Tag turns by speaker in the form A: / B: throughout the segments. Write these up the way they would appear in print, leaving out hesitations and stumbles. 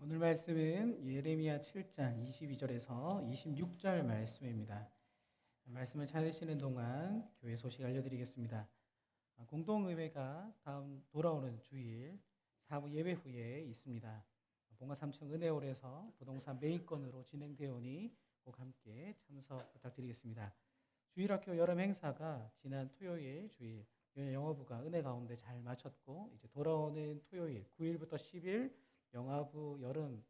A: 오늘 말씀은 예레미야 7장 22절에서 26절 말씀입니다. 말씀을 찾으시는 동안 교회 소식 알려드리겠습니다. 공동의회가 다음 돌아오는 주일 사부 예배 후에 있습니다. 본가 3층 은혜홀에서 부동산 메인건으로 진행되어 오니 꼭 함께 참석 부탁드리겠습니다. 주일학교 여름 행사가 지난 토요일 주일 영어부가 은혜 가운데 잘 마쳤고 이제 돌아오는 토요일 9일부터 10일 영화부 여름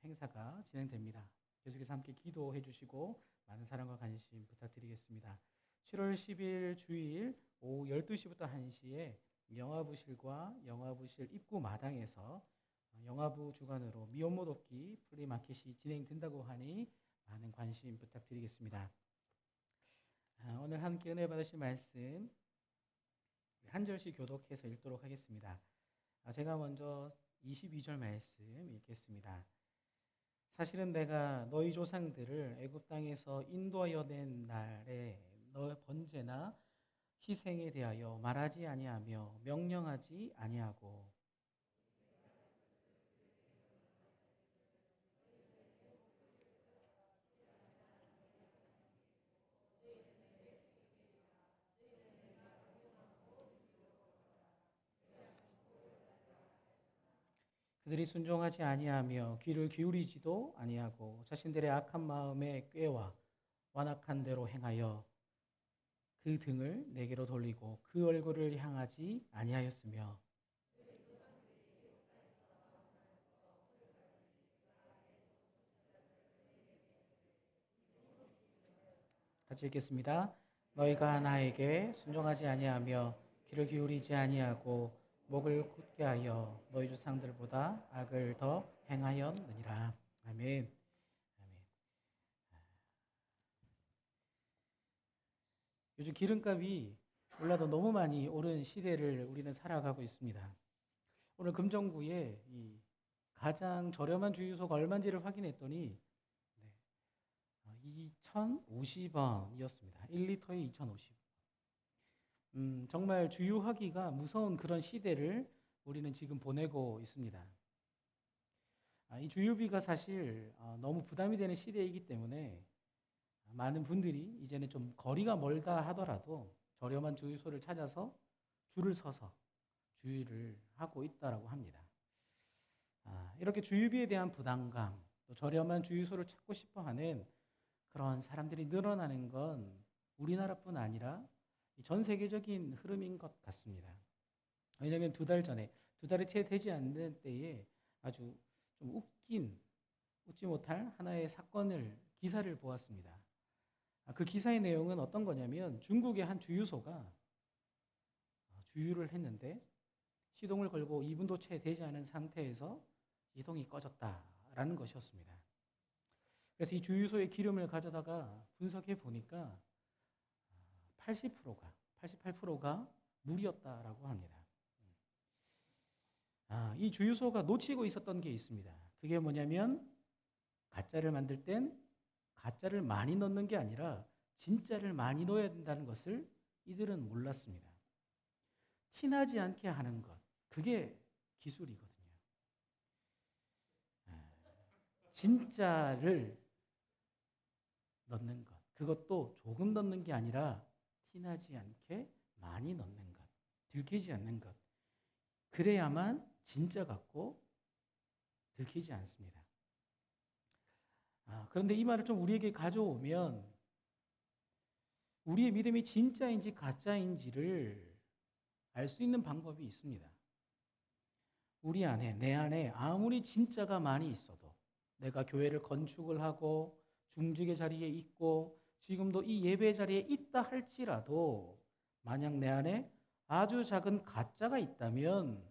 A: 행사가 진행됩니다. 계속해서 함께 기도해 주시고 많은 사랑과 관심 부탁드리겠습니다. 7월 10일 주일 오후 12시부터 1시에 영화부실과 영화부실 입구 마당에서 영화부 주관으로 미혼모 돕기 플리마켓이 진행된다고 하니 많은 관심 부탁드리겠습니다. 오늘 함께 은혜 받으실 말씀 한 절씩 교독해서 읽도록 하겠습니다. 제가 먼저 22절 말씀 읽겠습니다. 사실은 내가 너희 조상들을 애굽 땅에서 인도하여 낸 날에 너의 번제나 희생에 대하여 말하지 아니하며 명령하지 아니하고 그들이 순종하지 아니하며 귀를 기울이지도 아니하고 자신들의 악한 마음에 꾀와 완악한 대로 행하여 그 등을 내게로 돌리고 그 얼굴을 향하지 아니하였으며 같이 읽겠습니다. 너희가 나에게 순종하지 아니하며 귀를 기울이지 아니하고 목을 굳게 하여 너희 조상들보다 악을 더 행하였느니라. 아멘. 아멘. 요즘 기름값이 올라도 너무 많이 오른 시대를 우리는 살아가고 있습니다. 오늘 금정구에 이 가장 저렴한 주유소가 얼마인지를 확인했더니 2,050원이었습니다. 1리터에 2,050원. 정말 주유하기가 무서운 그런 시대를 우리는 지금 보내고 있습니다. 이 주유비가 사실 너무 부담이 되는 시대이기 때문에 많은 분들이 이제는 좀 거리가 멀다 하더라도 저렴한 주유소를 찾아서 줄을 서서 주유를 하고 있다고 합니다. 이렇게 주유비에 대한 부담감, 또 저렴한 주유소를 찾고 싶어하는 그런 사람들이 늘어나는 건 우리나라뿐 아니라 전 세계적인 흐름인 것 같습니다. 왜냐하면 두 달이 채 되지 않는 때에 아주 좀 웃지 못할 하나의 기사를 보았습니다. 그 기사의 내용은 어떤 거냐면 중국의 한 주유소가 주유를 했는데 시동을 걸고 2분도 채 되지 않은 상태에서 시동이 꺼졌다라는 것이었습니다. 그래서 이 주유소의 기름을 가져다가 분석해 보니까 88%가 물이었다라고 합니다. 이 주유소가 놓치고 있었던 게 있습니다. 그게 뭐냐면 가짜를 만들 땐 가짜를 많이 넣는 게 아니라 진짜를 많이 넣어야 된다는 것을 이들은 몰랐습니다. 티나지 않게 하는 것, 그게 기술이거든요. 진짜를 넣는 것, 그것도 조금 넣는 게 아니라 티나지 않게 많이 넣는 것, 들키지 않는 것, 그래야만 진짜 같고 들키지 않습니다. 그런데 이 말을 좀 우리에게 가져오면 우리의 믿음이 진짜인지 가짜인지를 알 수 있는 방법이 있습니다. 내 안에 아무리 진짜가 많이 있어도 내가 교회를 건축을 하고 중직의 자리에 있고 지금도 이 예배 자리에 있다 할지라도 만약 내 안에 아주 작은 가짜가 있다면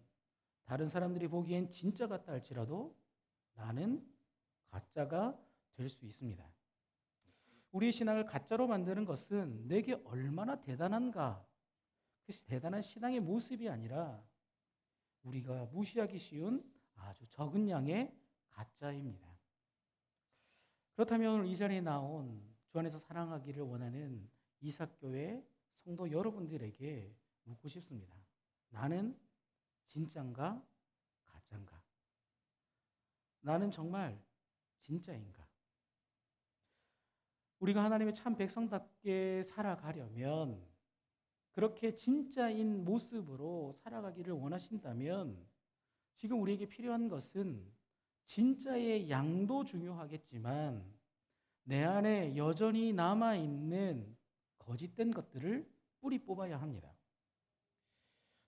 A: 다른 사람들이 보기엔 진짜 같다 할지라도 나는 가짜가 될 수 있습니다. 우리의 신앙을 가짜로 만드는 것은 내게 얼마나 대단한가, 그것이 대단한 신앙의 모습이 아니라 우리가 무시하기 쉬운 아주 적은 양의 가짜입니다. 그렇다면 오늘 이 자리에 나온 주 안에서 사랑하기를 원하는 이삭교회 성도 여러분들에게 묻고 싶습니다. 나는 진짠가 가짠가? 나는 정말 진짜인가? 우리가 하나님의 참 백성답게 살아가려면, 그렇게 진짜인 모습으로 살아가기를 원하신다면, 지금 우리에게 필요한 것은 진짜의 양도 중요하겠지만 내 안에 여전히 남아있는 거짓된 것들을 뿌리 뽑아야 합니다.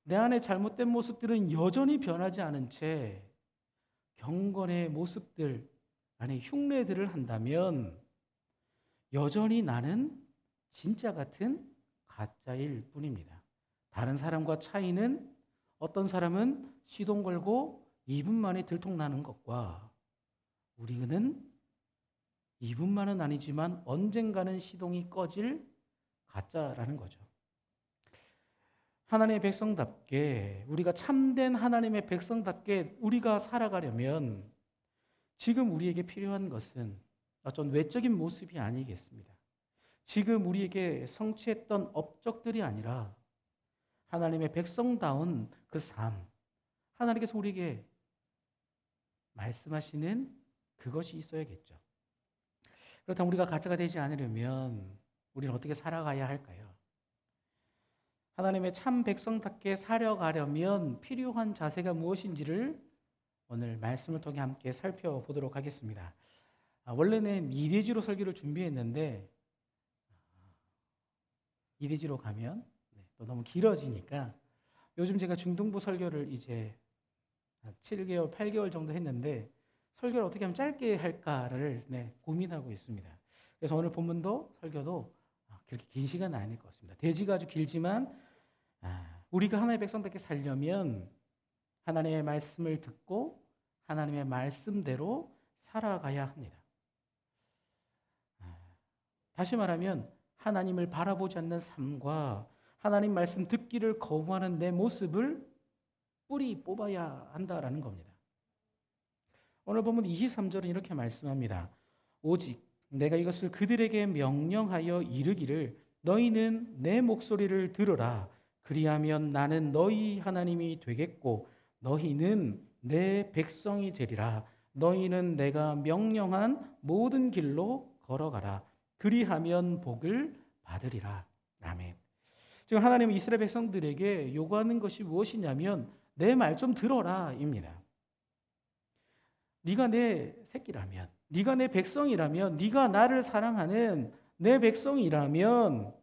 A: 내 안에 잘못된 모습들은 여전히 변하지 않은 채 경건의 모습들, 안에 흉내들을 한다면 여전히 나는 진짜 같은 가짜일 뿐입니다. 다른 사람과 차이는 어떤 사람은 시동 걸고 2분 만에 들통나는 것과 우리는 2분만은 아니지만 언젠가는 시동이 꺼질 가짜라는 거죠. 하나님의 백성답게, 우리가 참된 하나님의 백성답게 우리가 살아가려면 지금 우리에게 필요한 것은 어떤 외적인 모습이 아니겠습니다. 지금 우리에게 성취했던 업적들이 아니라 하나님의 백성다운 그 삶, 하나님께서 우리에게 말씀하시는 그것이 있어야겠죠. 그렇다면 우리가 가짜가 되지 않으려면 우리는 어떻게 살아가야 할까요? 하나님의 참 백성답게 살아가려면 필요한 자세가 무엇인지를 오늘 말씀을 통해 함께 살펴보도록 하겠습니다. 원래는 2대지로 설교를 준비했는데 2대지로 가면 또 너무 길어지니까 요즘 제가 중등부 설교를 이제 7개월, 8개월 정도 했는데 설교를 어떻게 하면 짧게 할까를 고민하고 있습니다. 그래서 오늘 본문도 설교도 그렇게 긴 시간은 아닐 것 같습니다. 대지가 아주 길지만 우리가 하나님의 백성답게 살려면 하나님의 말씀을 듣고 하나님의 말씀대로 살아가야 합니다. 다시 말하면 하나님을 바라보지 않는 삶과 하나님 말씀 듣기를 거부하는 내 모습을 뿌리 뽑아야 한다라는 겁니다. 오늘 보면 23절은 이렇게 말씀합니다. 오직 내가 이것을 그들에게 명령하여 이르기를 너희는 내 목소리를 들으라. 그리하면 나는 너희 하나님이 되겠고 너희는 내 백성이 되리라. 너희는 내가 명령한 모든 길로 걸어가라. 그리하면 복을 받으리라. 아멘. 지금 하나님은 이스라엘 백성들에게 요구하는 것이 무엇이냐면 내 말 좀 들어라입니다. 네가 내 새끼라면, 네가 내 백성이라면, 네가 나를 사랑하는 내 백성이라면,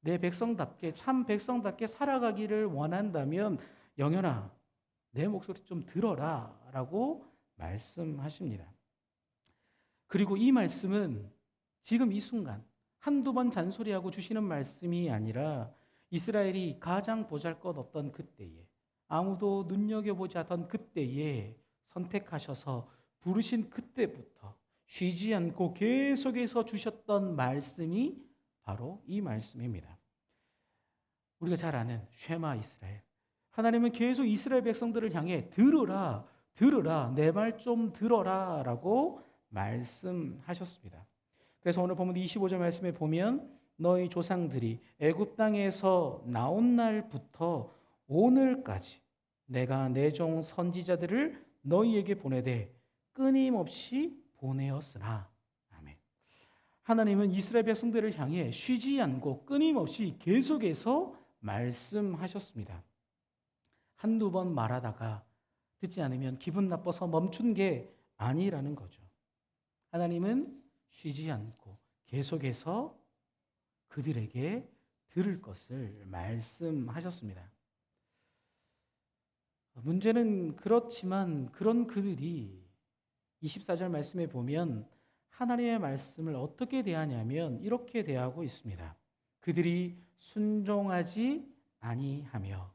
A: 내 백성답게, 참 백성답게 살아가기를 원한다면 영현아, 내 목소리 좀 들어라 라고 말씀하십니다. 그리고 이 말씀은 지금 이 순간 한두 번 잔소리하고 주시는 말씀이 아니라 이스라엘이 가장 보잘것없던 그때에, 아무도 눈여겨보지 않던 그때에 선택하셔서 부르신 그때부터 쉬지 않고 계속해서 주셨던 말씀이 바로 이 말씀입니다. 우리가 잘 아는 쉐마 이스라엘. 하나님은 계속 이스라엘 백성들을 향해 들으라, 들으라, 내 말 좀 들어라 라고 말씀하셨습니다. 그래서 오늘 보면 25절 말씀에 보면 너희 조상들이 애굽 땅에서 나온 날부터 오늘까지 내가 내 종 선지자들을 너희에게 보내되 끊임없이 보내었으나. 아멘. 하나님은 이스라엘 백성들을 향해 쉬지 않고 끊임없이 계속해서 말씀하셨습니다. 한두 번 말하다가 듣지 않으면 기분 나빠서 멈춘 게 아니라는 거죠. 하나님은 쉬지 않고 계속해서 그들에게 들을 것을 말씀하셨습니다. 문제는 그렇지만 그런 그들이 24절 말씀에 보면 하나님의 말씀을 어떻게 대하냐면 이렇게 대하고 있습니다. 그들이 순종하지 아니하며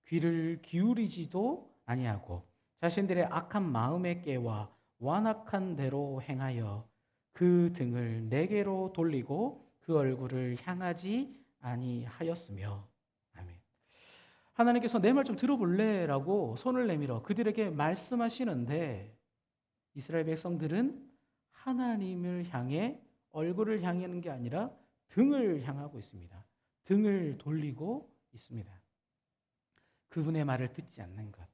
A: 귀를 기울이지도 아니하고 자신들의 악한 마음에 깨와 완악한 대로 행하여 그 등을 내게로 돌리고 그 얼굴을 향하지 아니하였으며. 아멘. 하나님께서 내 말 좀 들어볼래? 라고 손을 내밀어 그들에게 말씀하시는데 이스라엘 백성들은 하나님을 향해 얼굴을 향하는 게 아니라 등을 향하고 있습니다. 등을 돌리고 있습니다. 그분의 말을 듣지 않는 것.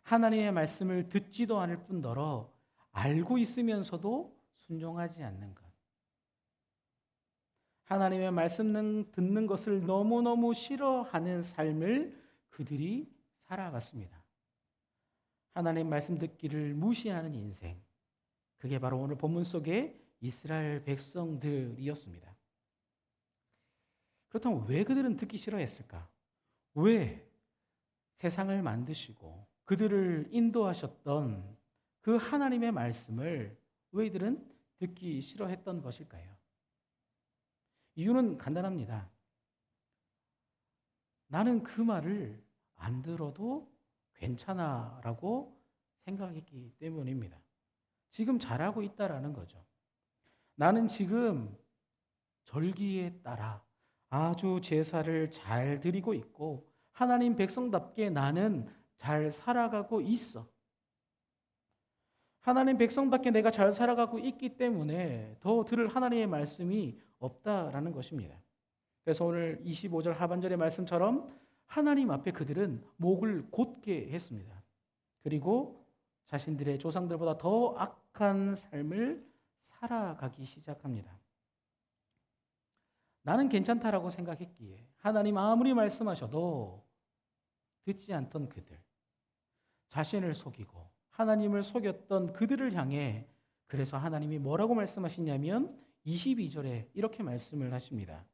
A: 하나님의 말씀을 듣지도 않을 뿐더러 알고 있으면서도 순종하지 않는 것. 하나님의 말씀 듣는 것을 너무너무 싫어하는 삶을 그들이 살아갔습니다. 하나님 말씀 듣기를 무시하는 인생. 그게 바로 오늘 본문 속의 이스라엘 백성들이었습니다. 그렇다면 왜 그들은 듣기 싫어했을까? 왜 세상을 만드시고 그들을 인도하셨던 그 하나님의 말씀을 왜 이들은 듣기 싫어했던 것일까요? 이유는 간단합니다. 나는 그 말을 안 들어도 괜찮아 라고 생각했기 때문입니다. 지금 잘하고 있다라는 거죠. 나는 지금 절기에 따라 아주 제사를 잘 드리고 있고 하나님 백성답게 나는 잘 살아가고 있어. 하나님 백성답게 내가 잘 살아가고 있기 때문에 더 들을 하나님의 말씀이 없다라는 것입니다. 그래서 오늘 25절 하반절의 말씀처럼 하나님 앞에 그들은 목을 곧게 했습니다. 그리고 자신들의 조상들보다 더 악한 삶을 살아가기 시작합니다. 나는 괜찮다라고 생각했기에 하나님 아무리 말씀하셔도 듣지 않던 그들, 자신을 속이고 하나님을 속였던 그들을 향해 그래서 하나님이 뭐라고 말씀하시냐면 22절에 이렇게 말씀을 하십니다.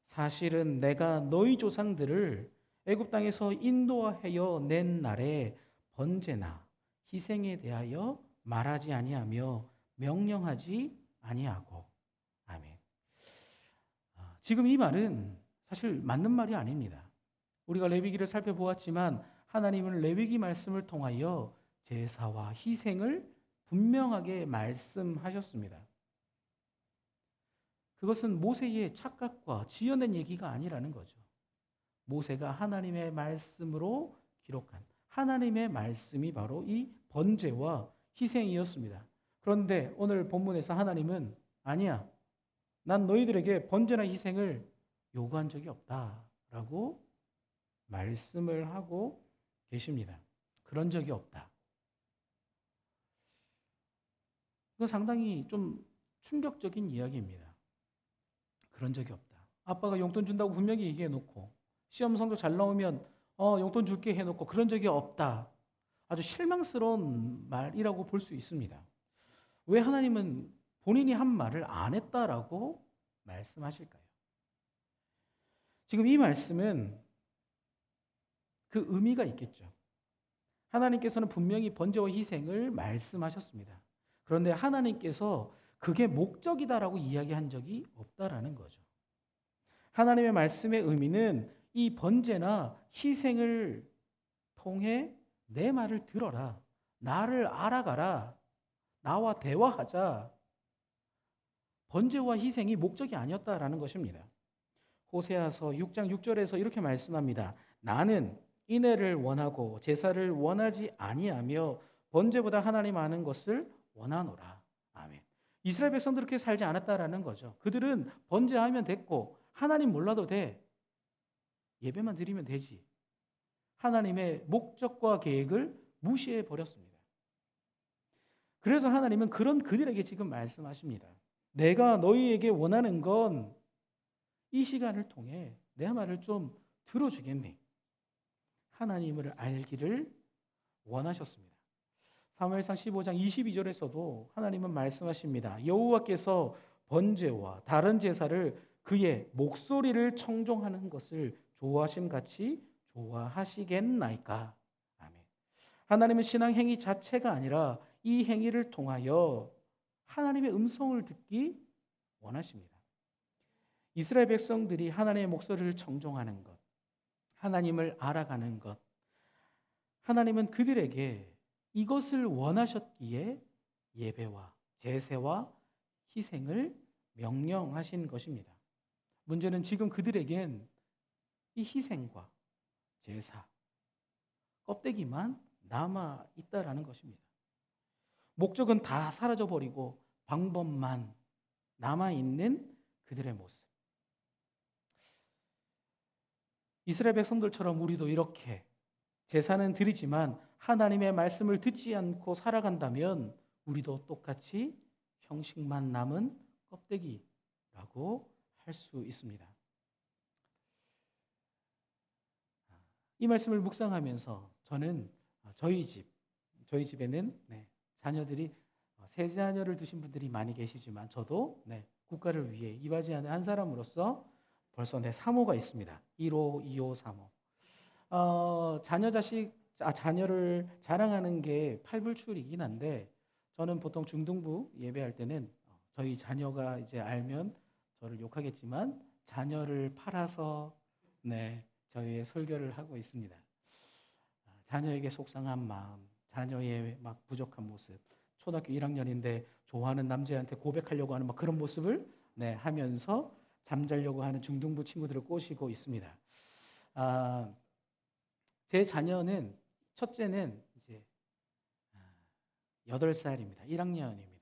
A: 사실은 내가 너희 조상들을 애굽 땅에서 인도하여 낸 날에 번제나 희생에 대하여 말하지 아니하며 명령하지 아니하고. 아멘. 지금 이 말은 사실 맞는 말이 아닙니다. 우리가 레위기를 살펴보았지만 하나님은 레위기 말씀을 통하여 제사와 희생을 분명하게 말씀하셨습니다. 그것은 모세의 착각과 지어낸 얘기가 아니라는 거죠. 모세가 하나님의 말씀으로 기록한 하나님의 말씀이 바로 이 번제와 희생이었습니다. 그런데 오늘 본문에서 하나님은 아니야. 난 너희들에게 번제나 희생을 요구한 적이 없다라고 말씀을 하고 계십니다. 그런 적이 없다. 이거 상당히 좀 충격적인 이야기입니다. 그런 적이 없다. 아빠가 용돈 준다고 분명히 얘기해 놓고 시험 성적 잘 나오면 용돈 줄게 해놓고 그런 적이 없다. 아주 실망스러운 말이라고 볼 수 있습니다. 왜 하나님은 본인이 한 말을 안 했다라고 말씀하실까요? 지금 이 말씀은 그 의미가 있겠죠. 하나님께서는 분명히 번제와 희생을 말씀하셨습니다. 그런데 하나님께서 그게 목적이다라고 이야기한 적이 없다라는 거죠. 하나님의 말씀의 의미는 이 번제나 희생을 통해 내 말을 들어라. 나를 알아가라. 나와 대화하자. 번제와 희생이 목적이 아니었다라는 것입니다. 호세아서 6장 6절에서 이렇게 말씀합니다. 나는 인애를 원하고 제사를 원하지 아니하며 번제보다 하나님 아는 것을 원하노라. 아멘. 이스라엘 백성들 그렇게 살지 않았다라는 거죠. 그들은 번제하면 됐고 하나님 몰라도 돼. 예배만 드리면 되지. 하나님의 목적과 계획을 무시해 버렸습니다. 그래서 하나님은 그런 그들에게 지금 말씀하십니다. 내가 너희에게 원하는 건 이 시간을 통해 내 말을 좀 들어주겠네. 하나님을 알기를 원하셨습니다. 사무엘상 15장 22절에서도 하나님은 말씀하십니다. 여호와께서 번제와 다른 제사를 그의 목소리를 청종하는 것을 좋아하심같이 좋아하시겠나이까. 아멘. 하나님은 신앙 행위 자체가 아니라 이 행위를 통하여 하나님의 음성을 듣기 원하십니다. 이스라엘 백성들이 하나님의 목소리를 청종하는 것, 하나님을 알아가는 것, 하나님은 그들에게 이것을 원하셨기에 예배와 제사와 희생을 명령하신 것입니다. 문제는 지금 그들에겐 이 희생과 제사, 껍데기만 남아 있다라는 것입니다. 목적은 다 사라져버리고 방법만 남아있는 그들의 모습. 이스라엘 백성들처럼 우리도 이렇게 제사는 드리지만 하나님의 말씀을 듣지 않고 살아간다면 우리도 똑같이 형식만 남은 껍데기라고 할 수 있습니다. 이 말씀을 묵상하면서 저는 저희 집에는 자녀들이 세 자녀를 두신 분들이 많이 계시지만 저도 국가를 위해 이바지하는 한 사람으로서 벌써 사모가 있습니다. 1호, 2호, 3호. 자녀를 자랑하는 게 팔불출이긴 한데 저는 보통 중등부 예배할 때는 저희 자녀가 이제 알면 저를 욕하겠지만 자녀를 팔아서 저희의 설교를 하고 있습니다. 자녀에게 속상한 마음, 자녀의 막 부족한 모습, 초등학교 1학년인데 좋아하는 남자한테 고백하려고 하는 막 그런 모습을 하면서 잠자려고 하는 중등부 친구들을 꼬시고 있습니다. 제 자녀는 첫째는 이제 8살입니다. 1학년입니다.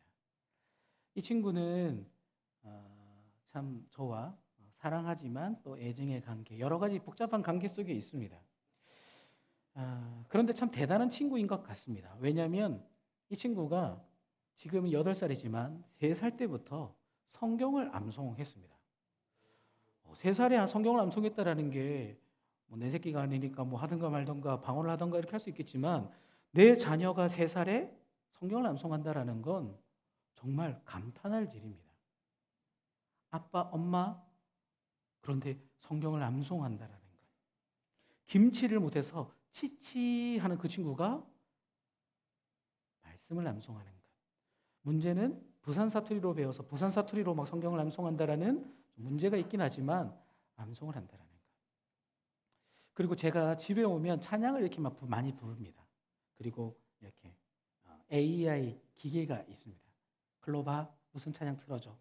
A: 이 친구는 참 저와 사랑하지만 또 애증의 관계, 여러 가지 복잡한 관계 속에 있습니다. 그런데 참 대단한 친구인 것 같습니다. 왜냐하면 이 친구가 지금 8살이지만 3살 때부터 성경을 암송했습니다. 3살에 성경을 암송했다라는 게 내 새끼가 아니니까 뭐 하든가 말든가 방언을 하든가 이렇게 할 수 있겠지만 내 자녀가 3살에 성경을 암송한다라는 건 정말 감탄할 일입니다. 아빠, 엄마, 그런데 성경을 암송한다라는 것. 김치를 못해서 치치하는 그 친구가 말씀을 암송하는 것. 문제는 부산 사투리로 배워서 부산 사투리로 막 성경을 암송한다라는 문제가 있긴 하지만 암송을 한다라는 것. 그리고 제가 집에 오면 찬양을 이렇게 막 많이 부릅니다. 그리고 이렇게 AI 기계가 있습니다. 클로바 무슨 찬양 틀어줘.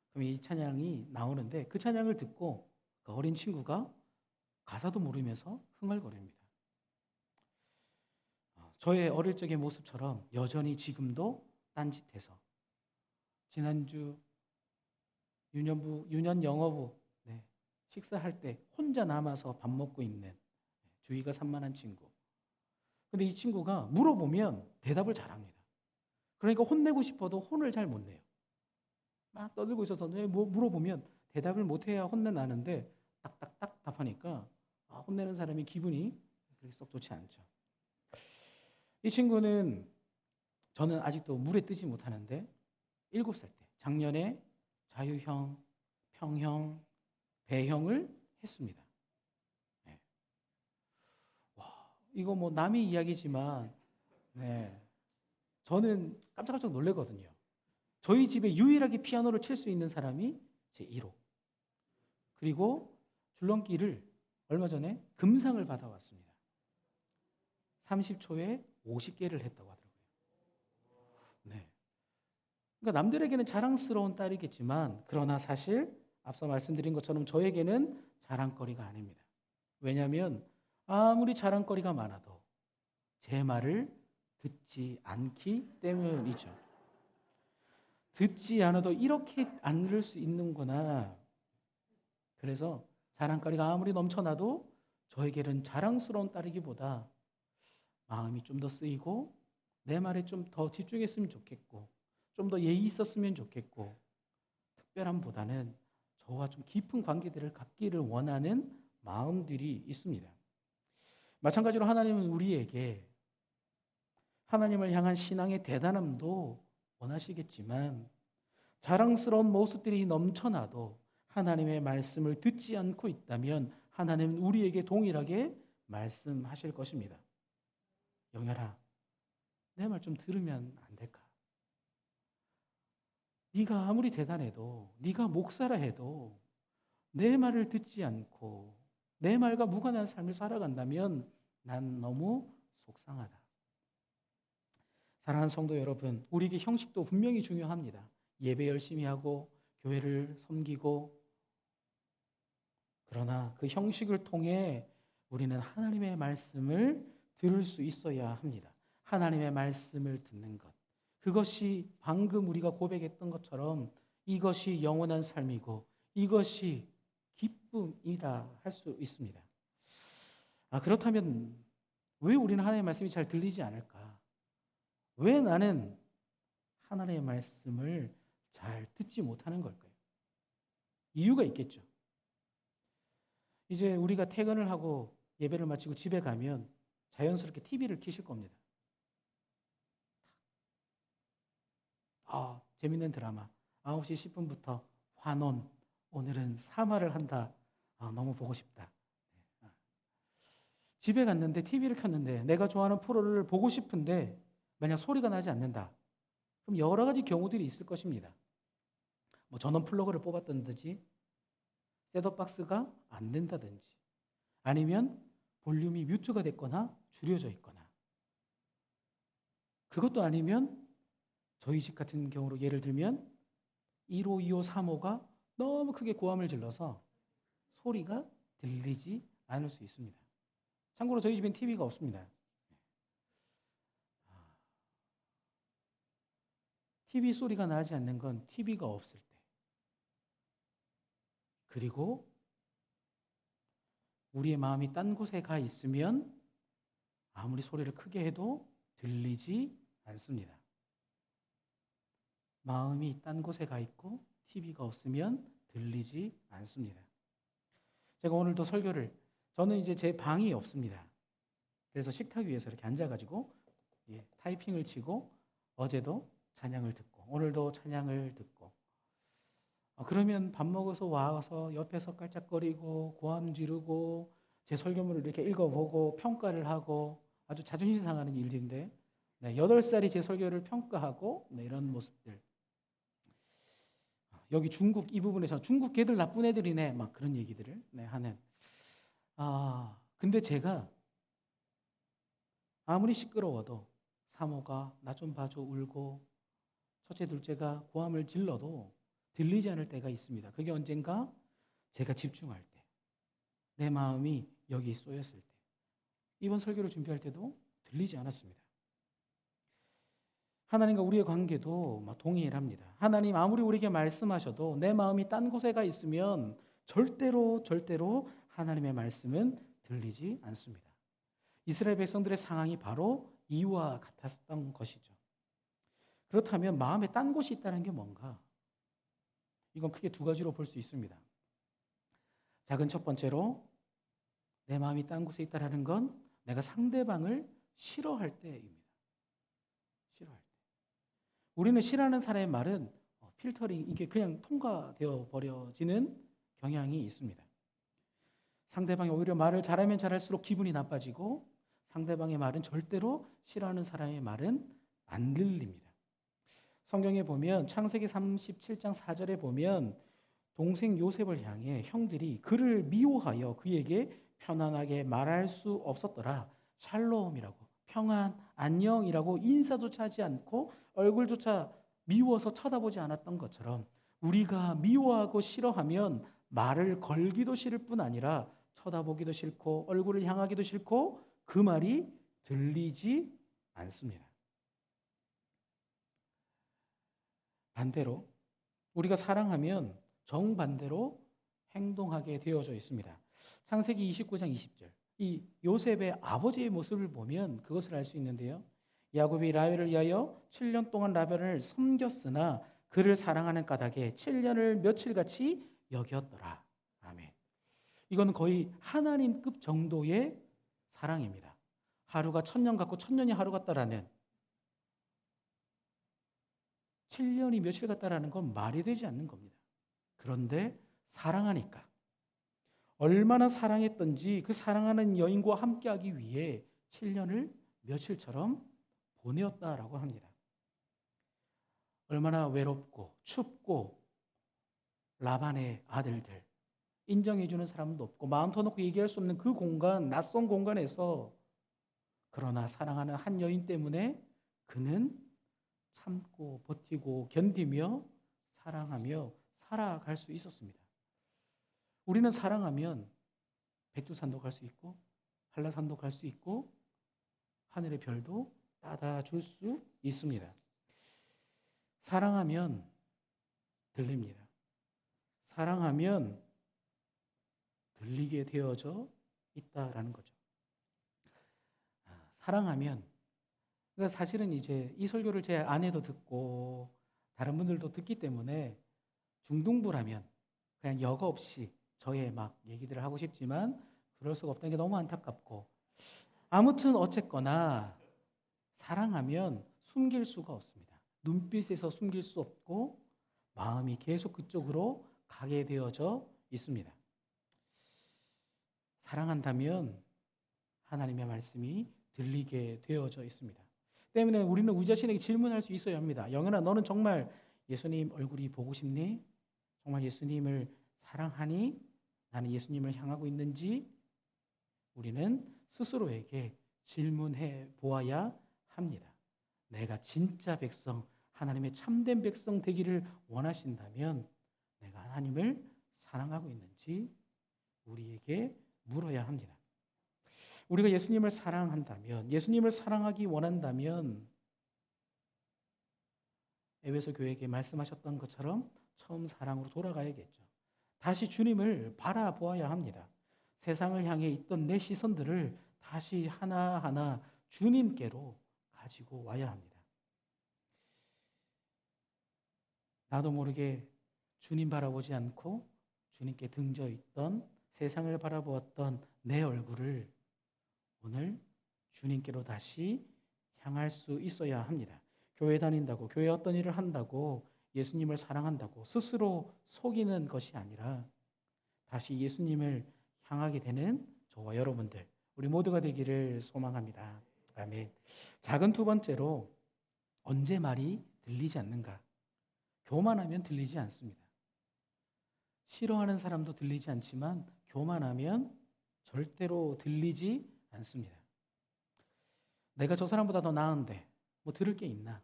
A: 그럼 이 찬양이 나오는데 그 찬양을 듣고 그 어린 친구가 가사도 모르면서 흥얼거립니다. 저의 어릴 적의 모습처럼 여전히 지금도 딴짓해서 지난주 유년 영어부 식사할 때 혼자 남아서 밥 먹고 있는 주의가 산만한 친구. 근데 이 친구가 물어보면 대답을 잘합니다. 그러니까 혼내고 싶어도 혼을 잘 못 내요. 막 떠들고 있어서 뭐 물어보면 대답을 못해야 혼내나는데 딱딱딱 답하니까 혼내는 사람이 기분이 그렇게 썩 좋지 않죠. 이 친구는 저는 아직도 물에 뜨지 못하는데 7살 때 작년에 자유형, 평형, 배형을 했습니다. 와, 이거 뭐 남의 이야기지만 저는 깜짝깜짝 놀래거든요. 저희 집에 유일하게 피아노를 칠 수 있는 사람이 제 1호. 그리고 줄넘기를 얼마 전에 금상을 받아왔습니다. 30초에 50개를 했다고 하더라고요. 그러니까 남들에게는 자랑스러운 딸이겠지만 그러나 사실 앞서 말씀드린 것처럼 저에게는 자랑거리가 아닙니다. 왜냐하면 아무리 자랑거리가 많아도 제 말을 듣지 않기 때문이죠. 듣지 않아도 이렇게 안 들을 수 있는구나. 그래서 자랑거리가 아무리 넘쳐나도 저에게는 자랑스러운 딸이기보다 마음이 좀 더 쓰이고 내 말에 좀 더 집중했으면 좋겠고 좀 더 예의 있었으면 좋겠고 특별함보다는 저와 좀 깊은 관계들을 갖기를 원하는 마음들이 있습니다. 마찬가지로 하나님은 우리에게 하나님을 향한 신앙의 대단함도 원하시겠지만 자랑스러운 모습들이 넘쳐나도 하나님의 말씀을 듣지 않고 있다면 하나님은 우리에게 동일하게 말씀하실 것입니다. 영열아, 내 말 좀 들으면 안 될까? 네가 아무리 대단해도 네가 목사라 해도 내 말을 듣지 않고 내 말과 무관한 삶을 살아간다면 난 너무 속상하다. 사랑하는 성도 여러분, 우리에게 형식도 분명히 중요합니다. 예배 열심히 하고 교회를 섬기고 그러나 그 형식을 통해 우리는 하나님의 말씀을 들을 수 있어야 합니다. 하나님의 말씀을 듣는 것. 그것이 방금 우리가 고백했던 것처럼 이것이 영원한 삶이고 이것이 기쁨이라 할 수 있습니다. 그렇다면 왜 우리는 하나님의 말씀이 잘 들리지 않을까? 왜 나는 하나님의 말씀을 잘 듣지 못하는 걸까요? 이유가 있겠죠. 이제 우리가 퇴근을 하고 예배를 마치고 집에 가면 자연스럽게 TV를 켜실 겁니다. 재밌는 드라마 9시 10분부터 환원, 오늘은 사마를 한다. 너무 보고 싶다. 집에 갔는데 TV를 켰는데 내가 좋아하는 프로를 보고 싶은데 만약 소리가 나지 않는다. 그럼 여러 가지 경우들이 있을 것입니다. 뭐 전원 플러그를 뽑았다든지 셋톱박스가 안 된다든지 아니면 볼륨이 뮤트가 됐거나 줄여져 있거나 그것도 아니면 저희 집 같은 경우로 예를 들면 1호, 2호, 3호가 너무 크게 고함을 질러서 소리가 들리지 않을 수 있습니다. 참고로 저희 집엔 TV가 없습니다. TV 소리가 나지 않는 건 TV가 없을 때. 그리고 우리의 마음이 딴 곳에 가 있으면 아무리 소리를 크게 해도 들리지 않습니다. 마음이 딴 곳에 가 있고 TV가 없으면 들리지 않습니다. 제가 오늘도 설교를 저는 이제 제 방이 없습니다. 그래서 식탁 위에서 이렇게 앉아가지고 타이핑을 치고 어제도 찬양을 듣고 오늘도 찬양을 듣고 그러면 밥 먹어서 와서 옆에서 깔짝거리고 고함 지르고 제 설교문을 이렇게 읽어보고 평가를 하고 아주 자존심 상하는 일인데 8살이 제 설교를 평가하고 이런 모습들. 여기 중국 이 부분에서 중국 걔들 나쁜 애들이네 막 그런 얘기들을 하는. 근데 제가 아무리 시끄러워도 사모가 나 좀 봐줘 울고 첫째 둘째가 고함을 질러도 들리지 않을 때가 있습니다. 그게 언젠가 제가 집중할 때 내 마음이 여기 쏘였을 때 이번 설교를 준비할 때도 들리지 않았습니다. 하나님과 우리의 관계도 동일합니다. 하나님 아무리 우리에게 말씀하셔도 내 마음이 딴 곳에 가 있으면 절대로 하나님의 말씀은 들리지 않습니다. 이스라엘 백성들의 상황이 바로 이와 같았던 것이죠. 그렇다면 마음에 딴 곳이 있다는 게 뭔가? 이건 크게 두 가지로 볼 수 있습니다. 작은 첫 번째로 내 마음이 딴 곳에 있다는 건 내가 상대방을 싫어할 때입니다. 싫어할 때. 우리는 싫어하는 사람의 말은 필터링 이게 그냥 통과되어 버려지는 경향이 있습니다. 상대방이 오히려 말을 잘하면 잘할수록 기분이 나빠지고 상대방의 말은 절대로 싫어하는 사람의 말은 안 들립니다. 성경에 보면 창세기 37장 4절에 보면 동생 요셉을 향해 형들이 그를 미워하여 그에게 편안하게 말할 수 없었더라. 샬롬이라고 평안, 안녕이라고 인사조차 하지 않고 얼굴조차 미워서 쳐다보지 않았던 것처럼 우리가 미워하고 싫어하면 말을 걸기도 싫을 뿐 아니라 쳐다보기도 싫고 얼굴을 향하기도 싫고 그 말이 들리지 않습니다. 반대로 우리가 사랑하면 정반대로 행동하게 되어져 있습니다. 창세기 29장 20절 이 요셉의 아버지의 모습을 보면 그것을 알 수 있는데요. 야곱이 라헬을 위하여 7년 동안 라반을 섬겼으나 그를 사랑하는 까닭에 7년을 며칠같이 여겼더라. 아멘. 이건 거의 하나님급 정도의 사랑입니다. 하루가 1000년 같고 1000년이 하루 같다라는 7년이 며칠 같다라는 건 말이 되지 않는 겁니다. 그런데 사랑하니까 얼마나 사랑했던지 그 사랑하는 여인과 함께하기 위해 7년을 며칠처럼 보내었다라고 합니다. 얼마나 외롭고 춥고 라반의 아들들 인정해주는 사람도 없고 마음 터놓고 얘기할 수 없는 그 공간, 낯선 공간에서 그러나 사랑하는 한 여인 때문에 그는 참고 버티고 견디며 사랑하며 살아갈 수 있었습니다. 우리는 사랑하면 백두산도 갈 수 있고 한라산도 갈 수 있고 하늘의 별도 따다 줄 수 있습니다. 사랑하면 들립니다. 사랑하면 들리게 되어져 있다라는 거죠. 사랑하면 그러니까 사실은 이제 이 설교를 제 아내도 듣고 다른 분들도 듣기 때문에 중등부라면 그냥 여과 없이 저의 막 얘기들을 하고 싶지만 그럴 수가 없다는 게 너무 안타깝고, 아무튼 어쨌거나 사랑하면 숨길 수가 없습니다. 눈빛에서 숨길 수 없고 마음이 계속 그쪽으로 가게 되어져 있습니다. 사랑한다면 하나님의 말씀이 들리게 되어져 있습니다. 때문에 우리는 우리 자신에게 질문할 수 있어야 합니다. 영현아, 너는 정말 예수님 얼굴이 보고 싶니? 정말 예수님을 사랑하니? 나는 예수님을 향하고 있는지? 우리는 스스로에게 질문해 보아야 합니다. 내가 진짜 백성, 하나님의 참된 백성 되기를 원하신다면 내가 하나님을 사랑하고 있는지 우리에게 물어야 합니다. 우리가 예수님을 사랑한다면, 예수님을 사랑하기 원한다면 에베소 교회에게 말씀하셨던 것처럼 처음 사랑으로 돌아가야겠죠. 다시 주님을 바라보아야 합니다. 세상을 향해 있던 내 시선들을 다시 하나하나 주님께로 가지고 와야 합니다. 나도 모르게 주님 바라보지 않고 주님께 등져 있던, 세상을 바라보았던 내 얼굴을 오늘 주님께로 다시 향할 수 있어야 합니다. 교회 다닌다고, 교회 어떤 일을 한다고, 예수님을 사랑한다고 스스로 속이는 것이 아니라 다시 예수님을 향하게 되는 저와 여러분들, 우리 모두가 되기를 소망합니다. 아멘. 작은 두 번째로, 언제 말이 들리지 않는가? 교만하면 들리지 않습니다. 싫어하는 사람도 들리지 않지만 교만하면 절대로 들리지 않습니다. 내가 저 사람보다 더 나은데 뭐 들을 게 있나?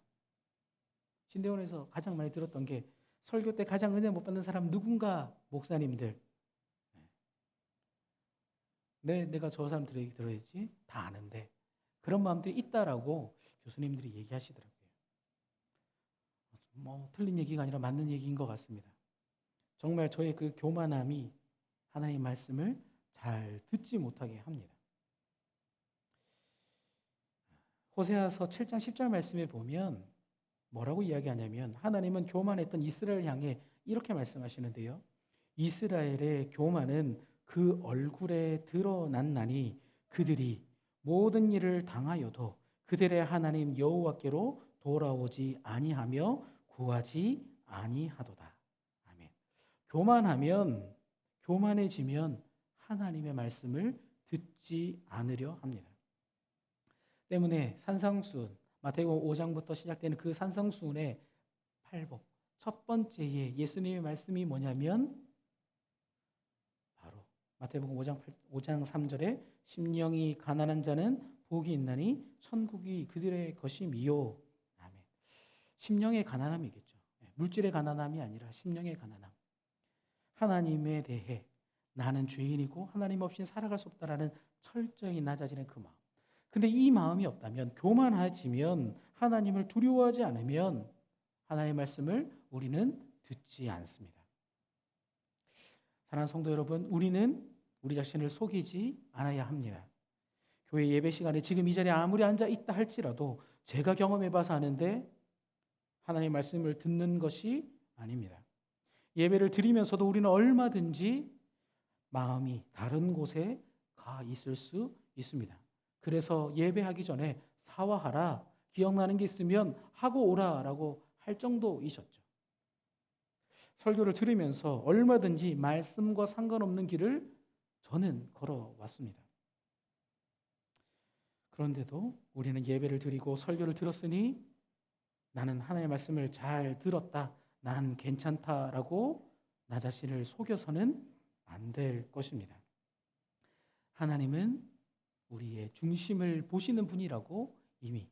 A: 신대원에서 가장 많이 들었던 게, 설교 때 가장 은혜 못 받는 사람 누군가? 목사님들. 내가 저 사람들 얘기 들어야지, 다 아는데. 그런 마음들이 있다라고 교수님들이 얘기하시더라고요. 뭐 틀린 얘기가 아니라 맞는 얘기인 것 같습니다. 정말 저의 그 교만함이 하나님의 말씀을 잘 듣지 못하게 합니다. 호세아서 7장 10절 말씀에 보면 뭐라고 이야기하냐면, 하나님은 교만했던 이스라엘을 향해 이렇게 말씀하시는데요. 이스라엘의 교만은 그 얼굴에 드러났나니 그들이 모든 일을 당하여도 그들의 하나님 여호와께로 돌아오지 아니하며 구하지 아니하도다. 아멘. 교만해지면 하나님의 말씀을 듣지 않으려 합니다. 때문에 산상수훈, 마태복음 5장부터 시작되는 그 산상수훈의 팔복, 첫 번째의 예수님의 말씀이 뭐냐면 바로 마태복음 5장 3절에 심령이 가난한 자는 복이 있나니 천국이 그들의 것임이요. 아멘. 심령의 가난함이겠죠. 물질의 가난함이 아니라 심령의 가난함. 하나님에 대해 나는 죄인이고 하나님 없이는 살아갈 수 없다라는 철저히 낮아지는 그 마음. 근데 이 마음이 없다면, 교만해지면, 하나님을 두려워하지 않으면 하나님의 말씀을 우리는 듣지 않습니다. 사랑하는 성도 여러분, 우리는 우리 자신을 속이지 않아야 합니다. 교회 예배 시간에 지금 이 자리에 아무리 앉아 있다 할지라도 제가 경험해봐서 아는데 하나님의 말씀을 듣는 것이 아닙니다. 예배를 드리면서도 우리는 얼마든지 마음이 다른 곳에 가 있을 수 있습니다. 그래서 예배하기 전에 사화하라, 기억나는 게 있으면 하고 오라라고 할 정도이셨죠. 설교를 들으면서 얼마든지 말씀과 상관없는 길을 저는 걸어왔습니다. 그런데도 우리는 예배를 드리고 설교를 들었으니 나는 하나님의 말씀을 잘 들었다, 난 괜찮다라고 나 자신을 속여서는 안 될 것입니다. 하나님은 우리의 중심을 보시는 분이라고 이미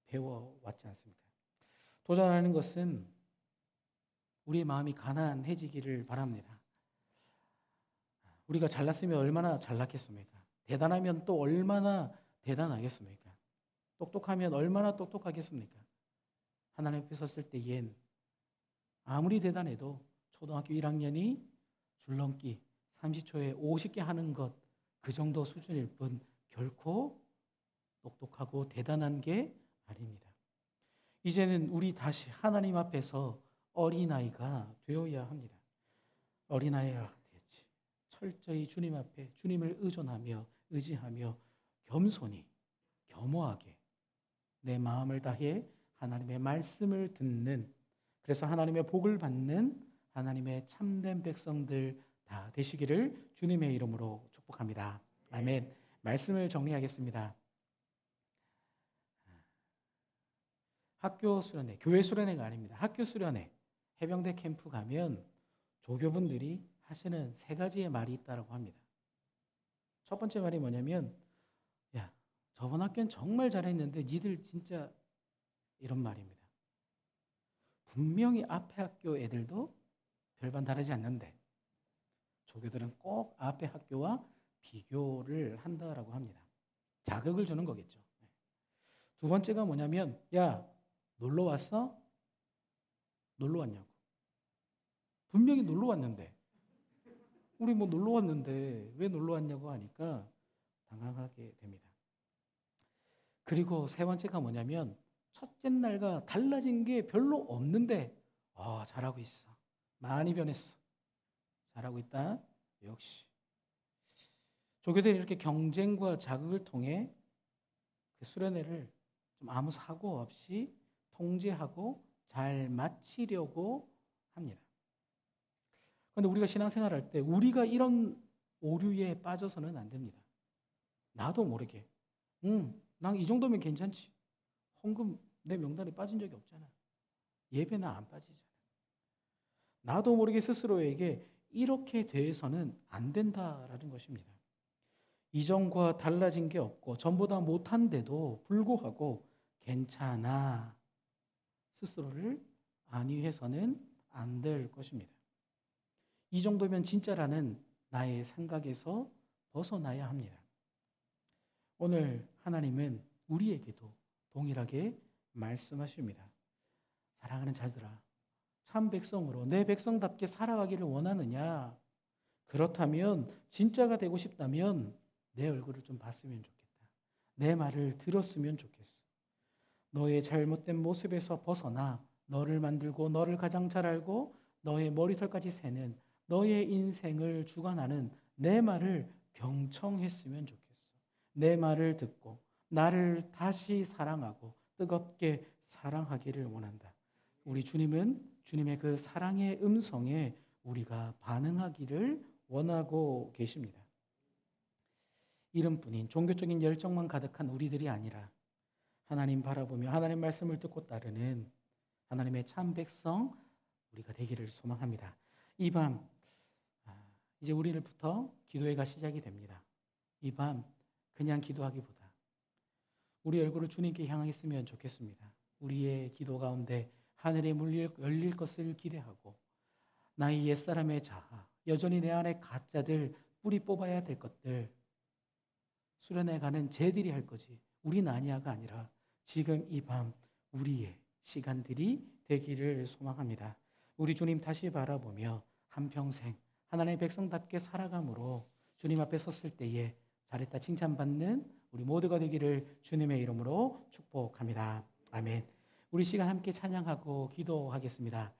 A: 배워왔지 않습니까? 도전하는 것은 우리의 마음이 가난해지기를 바랍니다. 우리가 잘났으면 얼마나 잘났겠습니까? 대단하면 또 얼마나 대단하겠습니까? 똑똑하면 얼마나 똑똑하겠습니까? 하나님 앞에 섰을 때엔 아무리 대단해도 초등학교 1학년이 줄넘기 30초에 50개 하는 것, 그 정도 수준일 뿐 결코 똑똑하고 대단한 게 아닙니다. 이제는 우리 다시 하나님 앞에서 어린아이가 되어야 합니다. 어린아이가 되었지. 철저히 주님 앞에 주님을 의존하며 의지하며 겸손히 겸허하게 내 마음을 다해 하나님의 말씀을 듣는, 그래서 하나님의 복을 받는 하나님의 참된 백성들 다 되시기를 주님의 이름으로 축복합니다. 아멘. 말씀을 정리하겠습니다. 학교 수련회, 교회 수련회가 아닙니다. 학교 수련회, 해병대 캠프 가면 조교분들이 하시는 세 가지의 말이 있다고 합니다. 첫 번째 말이 뭐냐면, 야, 저번 학교는 정말 잘했는데 니들 진짜, 이런 말입니다. 분명히 앞에 학교 애들도 별반 다르지 않는데 조교들은 꼭 앞에 학교와 비교를 한다라고 합니다. 자극을 주는 거겠죠. 두 번째가 뭐냐면, 야, 놀러 왔어? 놀러 왔냐고. 분명히 놀러 왔는데, 우리 뭐 놀러 왔는데 왜 놀러 왔냐고 하니까 당황하게 됩니다. 그리고 세 번째가 뭐냐면, 첫째 날과 달라진 게 별로 없는데 잘하고 있어. 많이 변했어. 잘하고 있다. 역시. 조교들이 이렇게 경쟁과 자극을 통해 그 수련회를 좀 아무 사고 없이 통제하고 잘 마치려고 합니다. 그런데 우리가 신앙생활 할 때 우리가 이런 오류에 빠져서는 안 됩니다. 나도 모르게 난 이 정도면 괜찮지. 헌금 내 명단에 빠진 적이 없잖아. 예배 나 안 빠지잖아. 나도 모르게 스스로에게 이렇게 대해서는 안 된다라는 것입니다. 이전과 달라진 게 없고 전보다 못한데도 불구하고 괜찮아. 스스로를 안위해서는 안 될 것입니다. 이 정도면 진짜라는 나의 생각에서 벗어나야 합니다. 오늘 하나님은 우리에게도 동일하게 말씀하십니다. 사랑하는 자들아, 참 백성으로 내 백성답게 살아가기를 원하느냐? 그렇다면 진짜가 되고 싶다면 내 얼굴을 좀 봤으면 좋겠다. 내 말을 들었으면 좋겠어. 너의 잘못된 모습에서 벗어나 너를 만들고 너를 가장 잘 알고 너의 머리털까지 세는 너의 인생을 주관하는 내 말을 경청했으면 좋겠어. 내 말을 듣고 나를 다시 사랑하고 뜨겁게 사랑하기를 원한다. 우리 주님은 주님의 그 사랑의 음성에 우리가 반응하기를 원하고 계십니다. 이름뿐인 종교적인 열정만 가득한 우리들이 아니라 하나님 바라보며 하나님 말씀을 듣고 따르는 하나님의 참 백성 우리가 되기를 소망합니다. 이 밤 이제 우리를부터 기도회가 시작이 됩니다. 이 밤 그냥 기도하기보다 우리 얼굴을 주님께 향했으면 좋겠습니다. 우리의 기도 가운데 하늘의 문이 열릴 것을 기대하고 나의 옛사람의 자아, 여전히 내 안에 가짜들, 뿌리 뽑아야 될 것들 수련해 가는 쟤들이 할 거지 우린 아니야가 아니라 지금 이 밤 우리의 시간들이 되기를 소망합니다. 우리 주님 다시 바라보며 한평생 하나님의 백성답게 살아감으로 주님 앞에 섰을 때에 잘했다 칭찬받는 우리 모두가 되기를 주님의 이름으로 축복합니다. 아멘. 우리 시간 함께 찬양하고 기도하겠습니다.